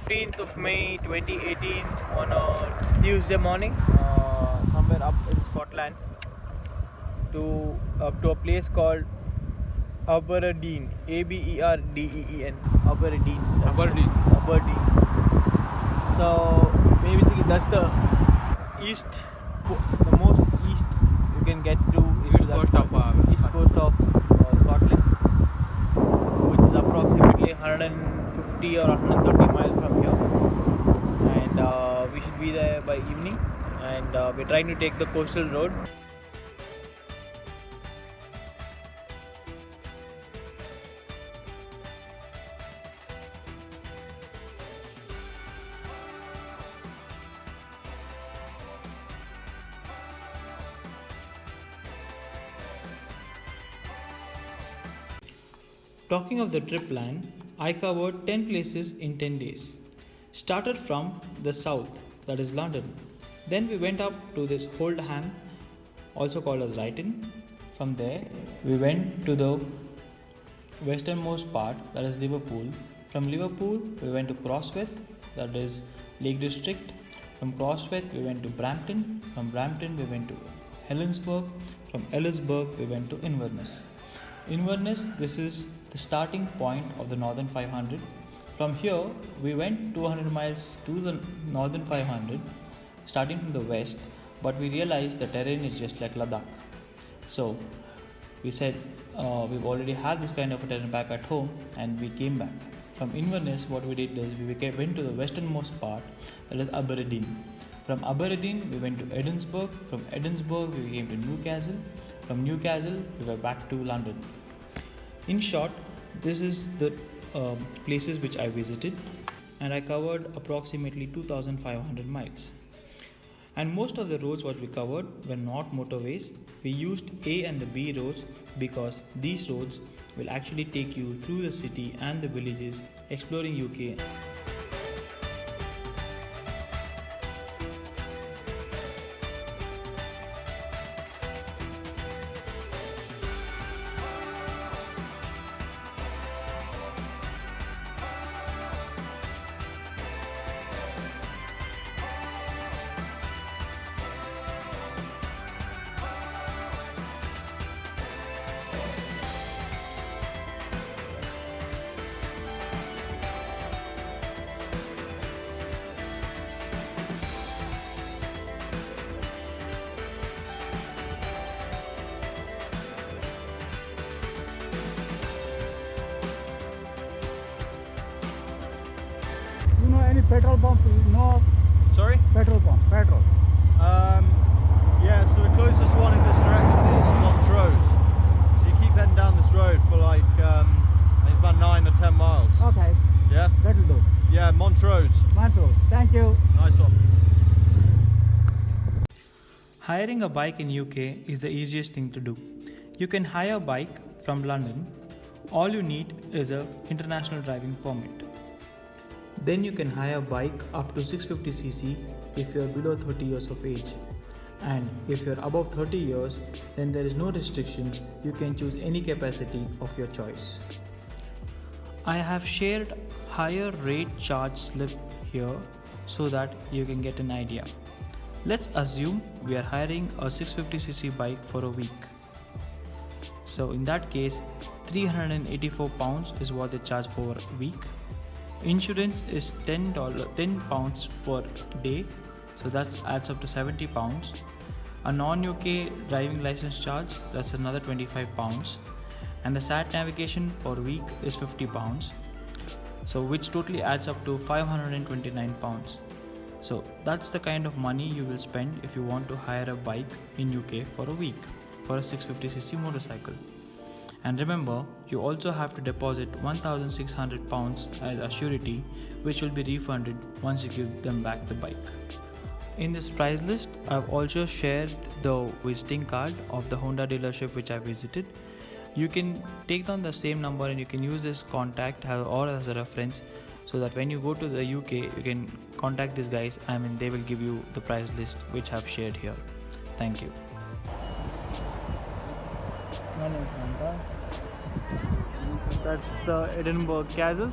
15th of May 2018 on a Tuesday morning, somewhere up in Scotland, up to a place called Aberdeen, Aberdeen, Aberdeen. Aberdeen. So basically that's the most east you can get to East coast of Scotland, which is approximately 150 or 130 miles from here, and we should be there by evening, and we're trying to take the coastal road. Talking of the trip plan, I covered 10 places in 10 days. Started from the south, that is London. Then we went up to this Oldham, also called as Brighton. From there, we went to the westernmost part, that is Liverpool. From Liverpool, we went to Crosthwaite, that is Lake District. From Crosthwaite, we went to Brampton. From Brampton, we went to Helensburgh. From Helensburgh, we went to Inverness. Inverness, this is the starting point of the Northern 500. From here, we went 200 miles to the Northern 500, starting from the west, but we realized the terrain is just like Ladakh. So we said we've already had this kind of a terrain back at home, and we came back. From Inverness, what we did is we went to the westernmost part, that is Aberdeen. From Aberdeen, we went to Edinburgh. From Edinburgh, we came to Newcastle. From Newcastle, we were back to London. In short, this is the places which I visited, and I covered approximately 2,500 miles. And most of the roads what we covered were not motorways. We used A and the B roads because these roads will actually take you through the city and the villages exploring UK. You know any petrol pump? No. Sorry? Petrol pump. Petrol. Yeah, so the closest one in this direction is Montrose. So you keep heading down this road for like, I think about 9 or 10 miles. Okay. Yeah? That'll do. Yeah, Montrose. Montrose. Thank you. Nice one. Hiring a bike in UK is the easiest thing to do. You can hire a bike from London. All you need is an international driving permit. Then you can hire a bike up to 650cc if you are below 30 years of age. And if you are above 30 years, then there is no restrictions. You can choose any capacity of your choice. I have shared higher rate charge slip here so that you can get an idea. Let's assume we are hiring a 650cc bike for a week. So in that case, £384 is what they charge for a week. Insurance is £10 per day, so that adds up to £70. A non-UK driving license charge, that's another £25, and the sat navigation for a week is £50, so which totally adds up to £529. So that's the kind of money you will spend if you want to hire a bike in UK for a week for a 650cc motorcycle. And remember, you also have to deposit £1,600 as a surety, which will be refunded once you give them back the bike. In this price list, I've also shared the visiting card of the Honda dealership which I visited. You can take down the same number and you can use this contact or as a reference, so that when you go to the UK, you can contact these guys. They will give you the price list which I've shared here. Thank you. That's the Edinburgh Castle.